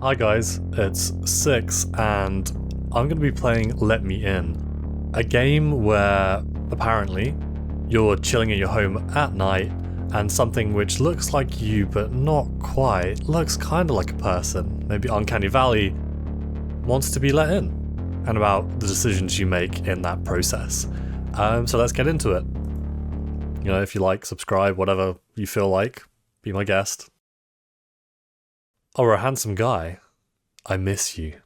Hi guys, it's Six and I'm going to be playing Let Me In, a game where apparently you're chilling in your home at night and something which looks like you but not quite, looks kind of like a person, maybe Uncanny Valley, wants to be let in, and about the decisions you make in that process. So let's get into it. You know, if you like, subscribe, whatever you feel like, be my guest. Or a handsome guy, I miss you.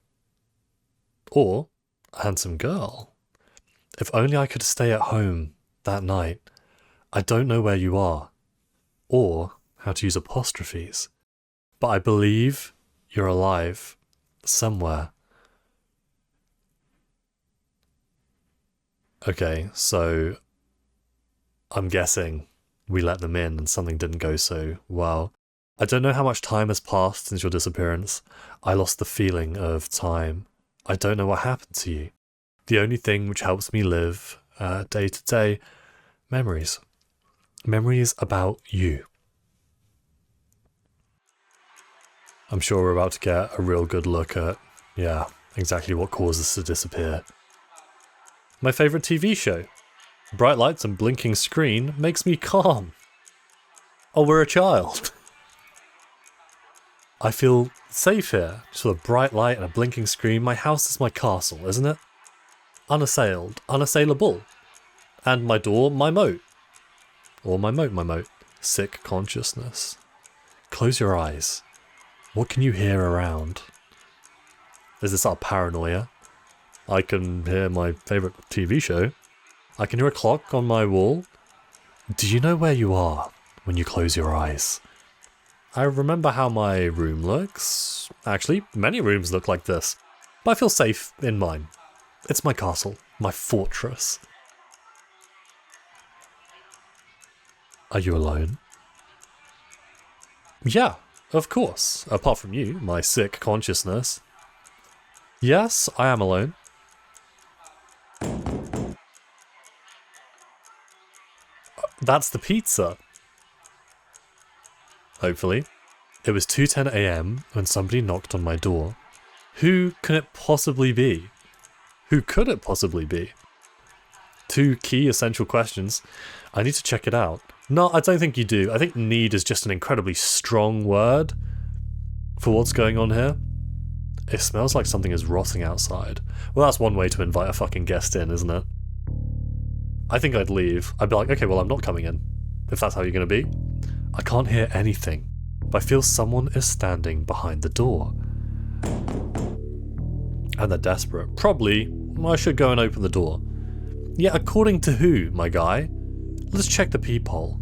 Or a handsome girl, if only I could stay at home that night. I don't know where you are, or how to use apostrophes, but I believe you're alive somewhere. Okay, so I'm guessing we let them in and something didn't go so well. I don't know how much time has passed since your disappearance. I lost the feeling of time. I don't know what happened to you. The only thing which helps me live day to day, memories. Memories about you. I'm sure we're about to get a real good look at, exactly what caused us to disappear. My favourite TV show. Bright lights and blinking screen makes me calm. Oh, we're a child. I feel safe here, just with a bright light and a blinking screen. My house is my castle, isn't it? Unassailed, unassailable. And my door, my moat. Or my moat. Sick consciousness. Close your eyes. What can you hear around? Is this our paranoia? I can hear my favourite TV show. I can hear a clock on my wall. Do you know where you are when you close your eyes? I remember how my room looks. Actually, many rooms look like this. But I feel safe in mine. It's my castle, my fortress. Are you alone? Yeah, of course. Apart from you, my sick consciousness. Yes, I am alone. That's the pizza. Hopefully. It was 2:10 a.m. when somebody knocked on my door. Who can it possibly be? Who could it possibly be? Two key essential questions. I need to check it out. No, I don't think you do. I think need is just an incredibly strong word for what's going on here. It smells like something is rotting outside. Well, that's one way to invite a fucking guest in, isn't it? I think I'd leave. I'd be like, okay, well, I'm not coming in, if that's how you're going to be. I can't hear anything, but I feel someone is standing behind the door. And they're desperate. Probably, I should go and open the door. Yeah, according to who, my guy? Let's check the peephole.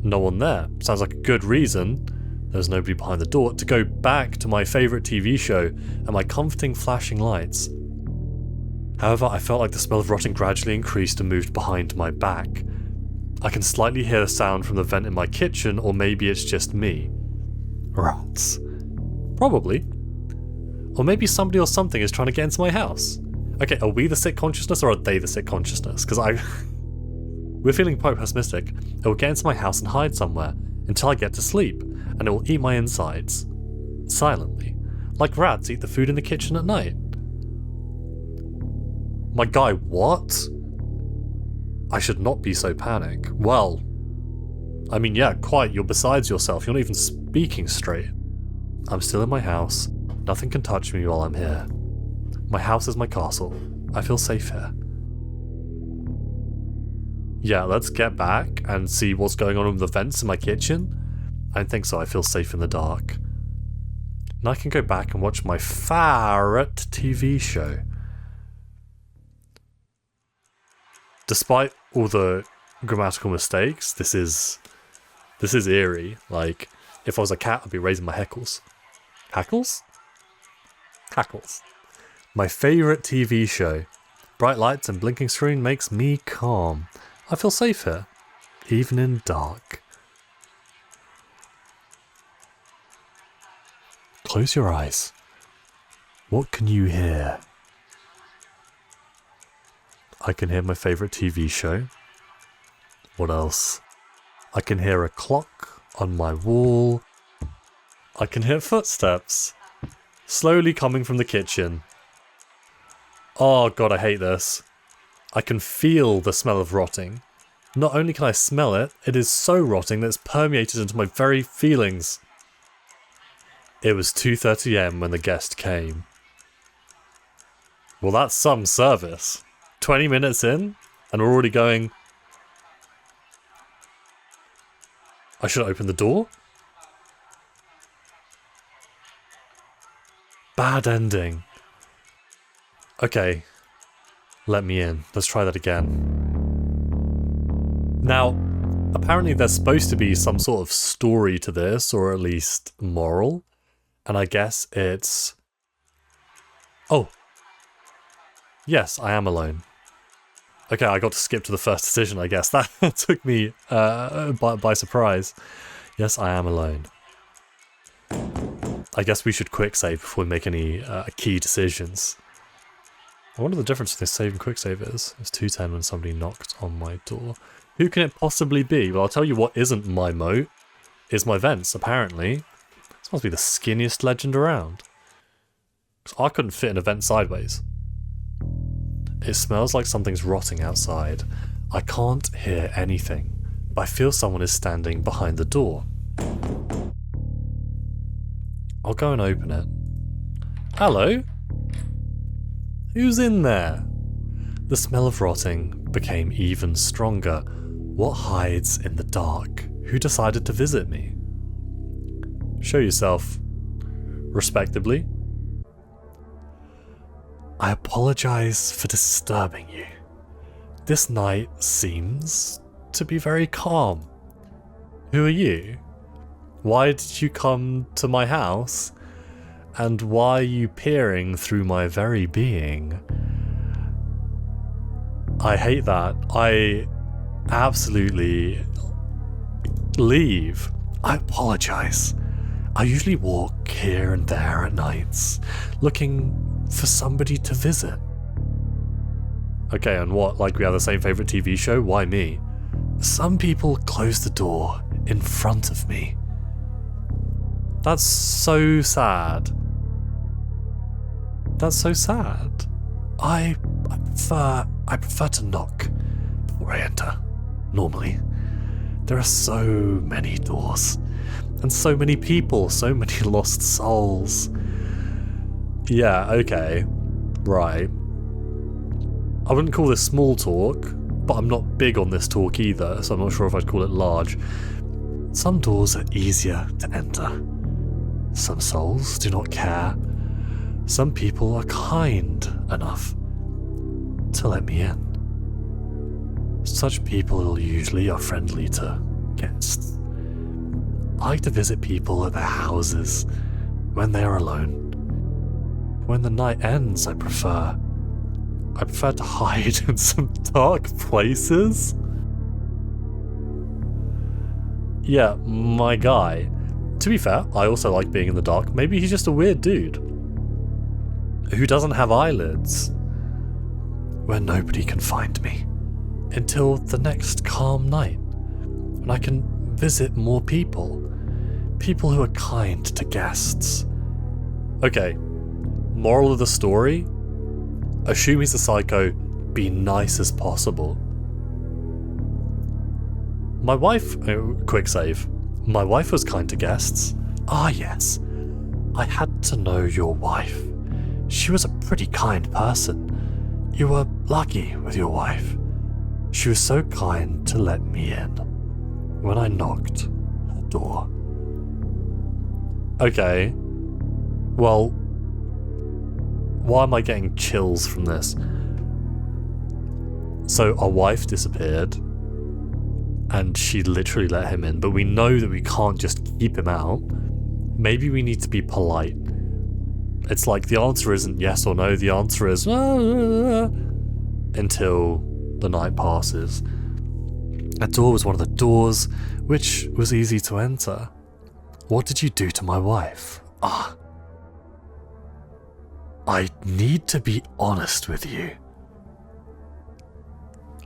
No one there. Sounds like a good reason, there's nobody behind the door, to go back to my favourite TV show and my comforting flashing lights. However, I felt like the smell of rotting gradually increased and moved behind my back. I can slightly hear the sound from the vent in my kitchen, or maybe it's just me. Rats. Probably. Or maybe somebody or something is trying to get into my house. Okay, are we the sick consciousness or are they the sick consciousness? Because we're feeling quite pessimistic. It will get into my house and hide somewhere until I get to sleep, and it will eat my insides. Silently. Like rats eat the food in the kitchen at night. My guy, what? I should not be so panic. Well, I mean, yeah, quite, you're besides yourself. You're not even speaking straight. I'm still in my house. Nothing can touch me while I'm here. My house is my castle. I feel safe here. Yeah, let's get back and see what's going on with the vents in my kitchen. I don't think so. I feel safe in the dark. And I can go back and watch my favorite TV show. Despite all the grammatical mistakes, this is eerie. Like, if I was a cat, I'd be raising my heckles. Hackles? Hackles. My favourite TV show. Bright lights and blinking screen makes me calm. I feel safe here, even in dark. Close your eyes. What can you hear? I can hear my favourite TV show. What else? I can hear a clock on my wall. I can hear footsteps. Slowly coming from the kitchen. Oh god, I hate this. I can feel the smell of rotting. Not only can I smell it, it is so rotting that it's permeated into my very feelings. It was 2:30 AM when the guest came. Well, that's some service. 20 minutes in, and we're already going... I should open the door? Bad ending. Okay. Let me in. Let's try that again. Now, apparently there's supposed to be some sort of story to this, or at least moral. And I guess it's... Oh. Yes, I am alone. Okay, I got to skip to the first decision, I guess. That took me by surprise. Yes, I am alone. I guess we should quick save before we make any key decisions. I wonder the difference between save and quick save is. It's 2:10 when somebody knocked on my door. Who can it possibly be? Well, I'll tell you what isn't my moat. Is my vents, apparently. This must be the skinniest legend around. Because I couldn't fit in a vent sideways. It smells like something's rotting outside. I can't hear anything, but I feel someone is standing behind the door. I'll go and open it. Hello? Who's in there? The smell of rotting became even stronger. What hides in the dark? Who decided to visit me? Show yourself. Respectably. I apologize for disturbing you. This night seems to be very calm. Who are you? Why did you come to my house? And why are you peering through my very being? I hate that. I absolutely leave. I apologize. I usually walk here and there at nights, looking for somebody to visit. Okay, and what? Like we have the same favourite TV show? Why me? Some people close the door in front of me. That's so sad. That's so sad. I prefer to knock before I enter. Normally. There are so many doors. And so many people, so many lost souls. Yeah, okay. Right. I wouldn't call this small talk, but I'm not big on this talk either, so I'm not sure if I'd call it large. Some doors are easier to enter. Some souls do not care. Some people are kind enough to let me in. Such people usually are friendly to guests. I like to visit people at their houses when they are alone. When the night ends, I prefer to hide in some dark places. Yeah, my guy. To be fair, I also like being in the dark. Maybe he's just a weird dude who doesn't have eyelids. Where nobody can find me. Until the next calm night, when I can visit more people. People who are kind to guests. Okay, moral of the story? Assume he's a psycho, be nice as possible. My wife... quick save. My wife was kind to guests. Ah yes, I had to know your wife. She was a pretty kind person. You were lucky with your wife. She was so kind to let me in when I knocked her door. Okay. Well, why am I getting chills from this? So our wife disappeared and she literally let him in, but we know that we can't just keep him out. Maybe we need to be polite. It's like the answer isn't yes or no, the answer is until the night passes. That door was one of the doors which was easy to enter. What did you do to my wife? I need to be honest with you.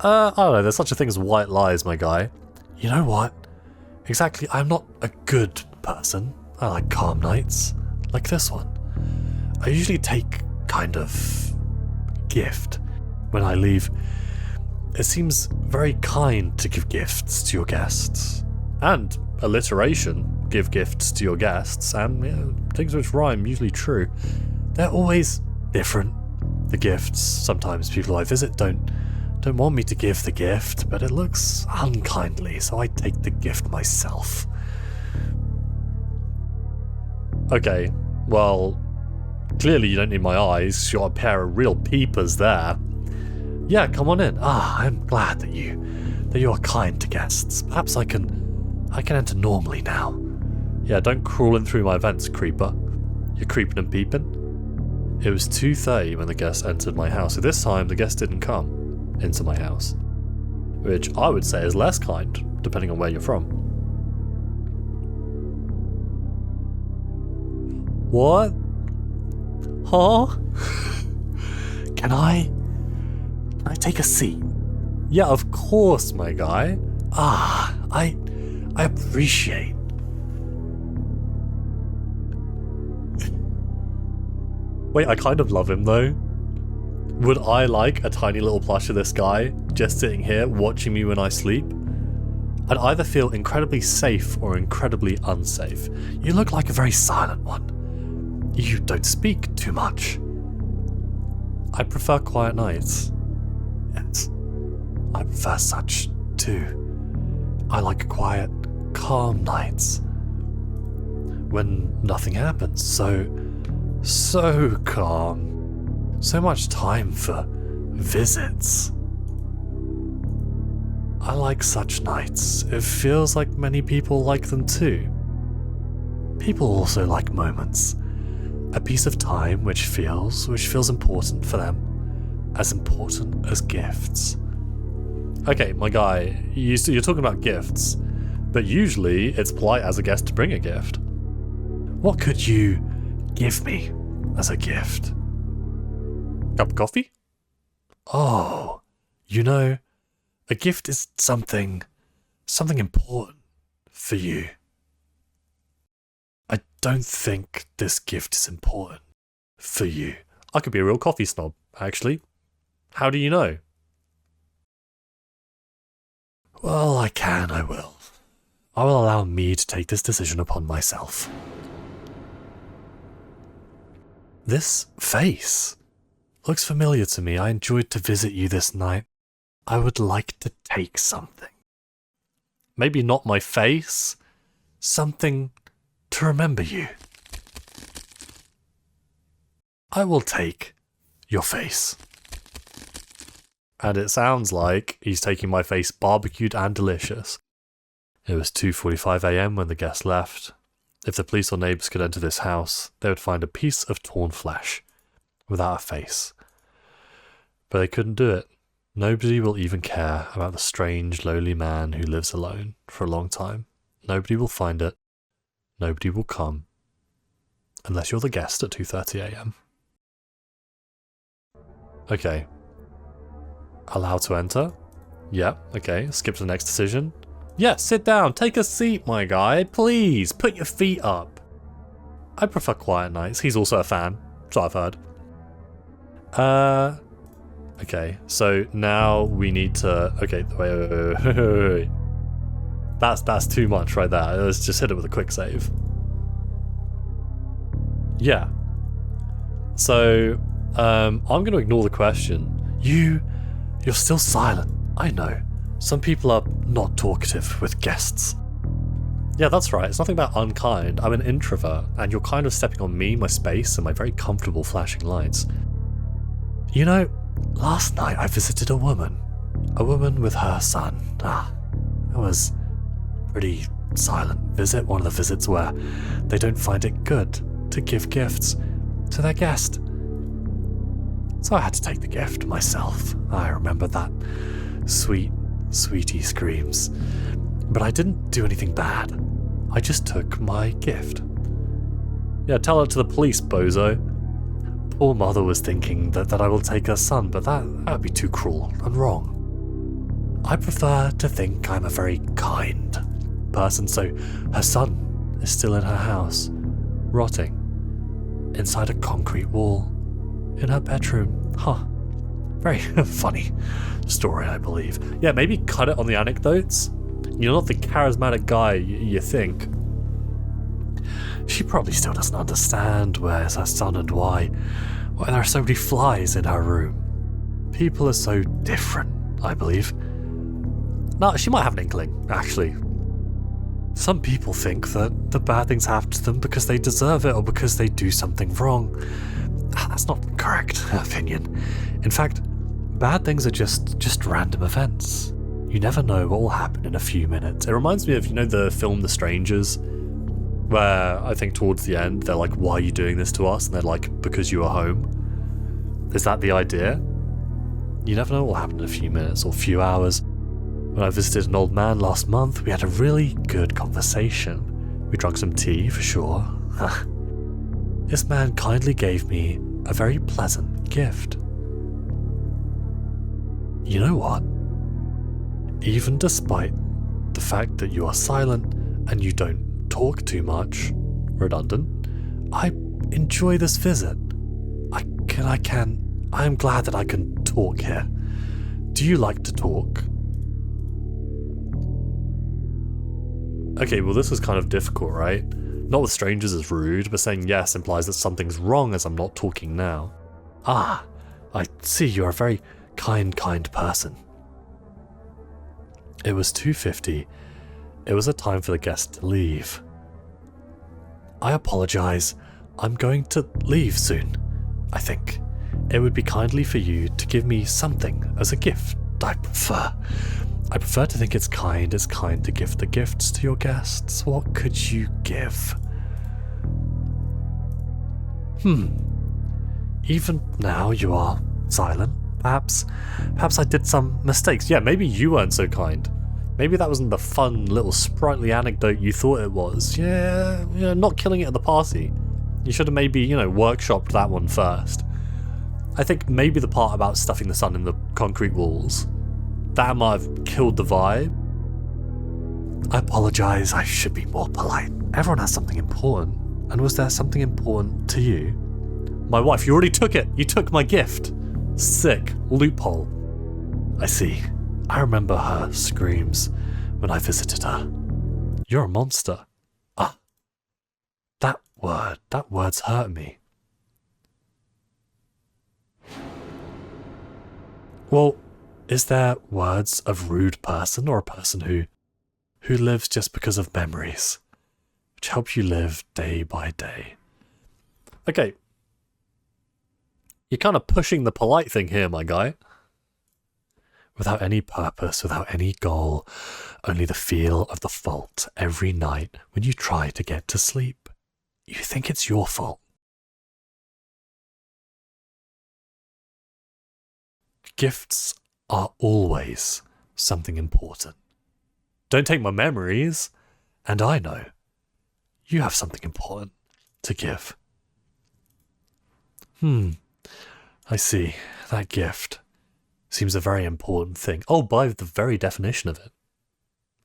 I don't know, there's such a thing as white lies, my guy. You know what? Exactly, I'm not a good person. I like calm nights, like this one. I usually take kind of gift when I leave. It seems very kind to give gifts to your guests. And alliteration, give gifts to your guests, and things which rhyme, usually true. They're always different, the gifts. Sometimes people I visit don't want me to give the gift, but it looks unkindly, so I take the gift myself. Okay, well, clearly you don't need my eyes. You're a pair of real peepers there. Yeah, come on in. I'm glad that you are kind to guests. Perhaps I can enter normally now. Yeah, don't crawl in through my vents, creeper. You're creeping and peeping. It was 2:30 when the guest entered my house. So this time the guest didn't come into my house, which I would say is less kind, depending on where you're from. What? Huh? Can I take a seat? Yeah, of course, my guy. I appreciate. Wait, I kind of love him though. Would I like a tiny little plush of this guy just sitting here watching me when I sleep? I'd either feel incredibly safe or incredibly unsafe. You look like a very silent one. You don't speak too much. I prefer quiet nights. Yes, I prefer such too. I like quiet, calm nights. When nothing happens, so calm. So much time for visits. I like such nights. It feels like many people like them too. People also like moments. A piece of time which feels important for them. As important as gifts. Okay, my guy, you're talking about gifts, but usually it's polite as a guest to bring a gift. What could you give me as a gift? Cup of coffee? Oh, a gift is something important for you. I don't think this gift is important for you. I could be a real coffee snob, actually. How do you know? Well, I will. I will allow me to take this decision upon myself. This face looks familiar to me. I enjoyed to visit you this night. I would like to take something. Maybe not my face, something to remember you. I will take your face. And it sounds like he's taking my face barbecued and delicious. It was 2:45 AM when the guest left. If the police or neighbours could enter this house, they would find a piece of torn flesh, without a face. But they couldn't do it. Nobody will even care about the strange, lowly man who lives alone for a long time. Nobody will find it. Nobody will come. Unless you're the guest at 2:30 AM. Okay. Allowed to enter? Yep, okay. Skip to the next decision. Yeah, sit down. Take a seat, my guy. Please, put your feet up. I prefer quiet nights. He's also a fan, so I've heard. Okay, so now we need to... Okay, wait. That's too much right there. Let's just hit it with a quick save. Yeah. So, I'm going to ignore the question. You're still silent. I know. Some people are not talkative with guests. Yeah, that's right. It's nothing about unkind. I'm an introvert, and you're kind of stepping on me, my space, and my very comfortable flashing lights. Last night I visited a woman with her son. It was a pretty silent visit, one of the visits where they don't find it good to give gifts to their guest. So I had to take the gift myself. I remember that sweetie screams. But I didn't do anything bad. I just took my gift. Yeah, tell it to the police, bozo. Poor mother was thinking that I will take her son, but that would be too cruel and wrong. I prefer to think I'm a very kind person, so her son is still in her house, rotting inside a concrete wall in her bedroom. Huh. Very funny story, I believe. Yeah, maybe cut it on the anecdotes. You're not the charismatic guy you think. She probably still doesn't understand where's her son and why there are so many flies in her room. People are so different, I believe. No, she might have an inkling, actually. Some people think that the bad things happen to them because they deserve it or because they do something wrong. That's not the correct opinion. In fact, bad things are just random events. You never know what will happen in a few minutes. It reminds me of, the film The Strangers, where I think towards the end they're like, why are you doing this to us? And they're like, because you are home. Is that the idea? You never know what will happen in a few minutes or few hours. When I visited an old man last month, we had a really good conversation. We drank some tea, for sure. This man kindly gave me a very pleasant gift. You know what? Even despite the fact that you are silent and you don't talk too much, redundant, I enjoy this visit. I am glad that I can talk here. Do you like to talk? Okay, well this is kind of difficult, right? Not with strangers is rude, but saying yes implies that something's wrong as I'm not talking now. Ah, I see you're a very kind person. It was 2:50. It was a time for the guest to leave. I apologize. I'm going to leave soon, I think. It would be kindly for you to give me something as a gift. I prefer to think it's kind to give the gifts to your guests. What could you give? Even now you are silent. Perhaps I did some mistakes. Yeah, maybe you weren't so kind. Maybe that wasn't the fun little sprightly anecdote you thought it was. Yeah, not killing it at the party. You should have maybe, workshopped that one first. I think maybe the part about stuffing the sun in the concrete walls, that might have killed the vibe. I apologize, I should be more polite. Everyone has something important. And was there something important to you? My wife, you already took it. You took my gift. Sick. Loophole. I see. I remember her screams when I visited her. You're a monster. Ah. That word's hurt me. Well, is there words of rude person or a person who lives just because of memories, which help you live day by day? Okay. You're kind of pushing the polite thing here, my guy. Without any purpose, without any goal, only the feel of the fault every night when you try to get to sleep. You think it's your fault. Gifts are always something important. Don't take my memories, and I know you have something important to give. I see. That gift seems a very important thing. Oh, by the very definition of it.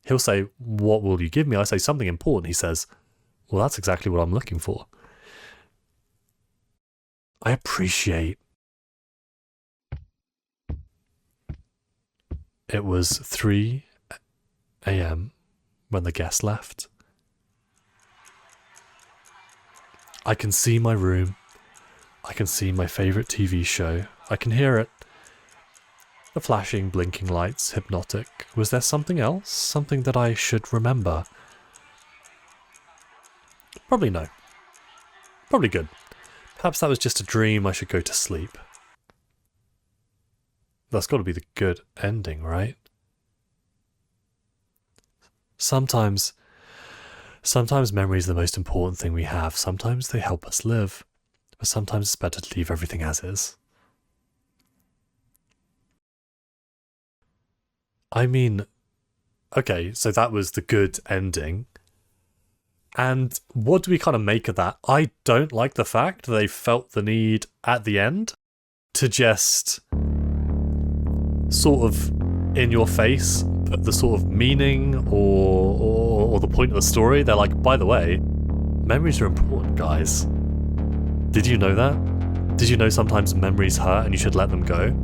He'll say, what will you give me? I say something important. He says, well, that's exactly what I'm looking for. I appreciate. It was 3 a.m. when the guest left. I can see my room. I can see my favourite TV show. I can hear it. The flashing, blinking lights, hypnotic. Was there something else? Something that I should remember? Probably no. Probably good. Perhaps that was just a dream. I should go to sleep. That's got to be the good ending, right? Sometimes memory is the most important thing we have. Sometimes they help us live. But sometimes it's better to leave everything as is. I mean, okay, so that was the good ending. And what do we kind of make of that? I don't like the fact they felt the need at the end to just sort of in your face put the sort of meaning or or the point of the story. They're like, by the way, memories are important, guys. Did you know that? Did you know sometimes memories hurt and you should let them go?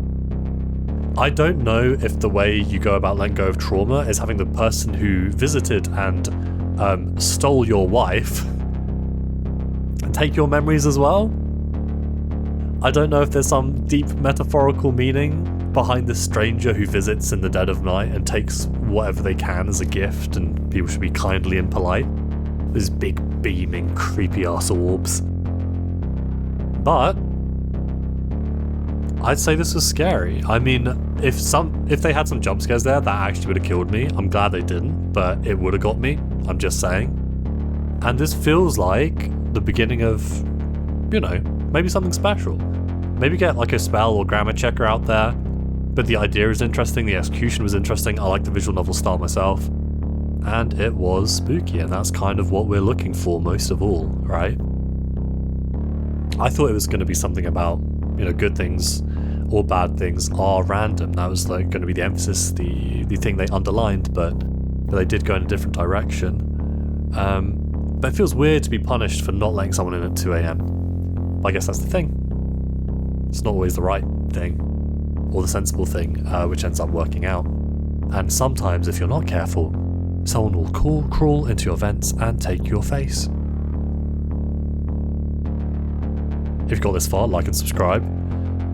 I don't know if the way you go about letting go of trauma is having the person who visited and stole your wife and take your memories as well. I don't know if there's some deep metaphorical meaning behind the stranger who visits in the dead of night and takes whatever they can as a gift, and people should be kindly and polite. Those big, beaming, creepy-ass orbs. But I'd say this was scary. I mean, if they had some jump scares there, that actually would have killed me. I'm glad they didn't, but it would have got me. I'm just saying. And this feels like the beginning of, you know, maybe something special. Maybe get like a spell or grammar checker out there. But the idea is interesting, the execution was interesting, I like the visual novel style myself. And it was spooky, and that's kind of what we're looking for most of all, right? I thought it was going to be something about, you know, good things or bad things are random. That was like going to be the emphasis, the thing they underlined, but they did go in a different direction. But it feels weird to be punished for not letting someone in at 2 a.m. I guess that's the thing. It's not always the right thing, or the sensible thing, which ends up working out. And sometimes, if you're not careful, someone will crawl into your vents and take your face. If you've got this far, like and subscribe.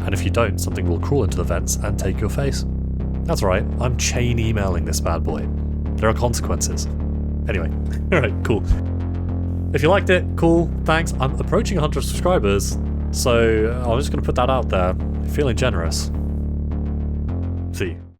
And if you don't, something will crawl into the vents and take your face. That's right, I'm chain emailing this bad boy. There are consequences. Anyway, alright, cool. If you liked it, cool, thanks. I'm approaching 100 subscribers, so I'm just going to put that out there. Feeling generous. See you.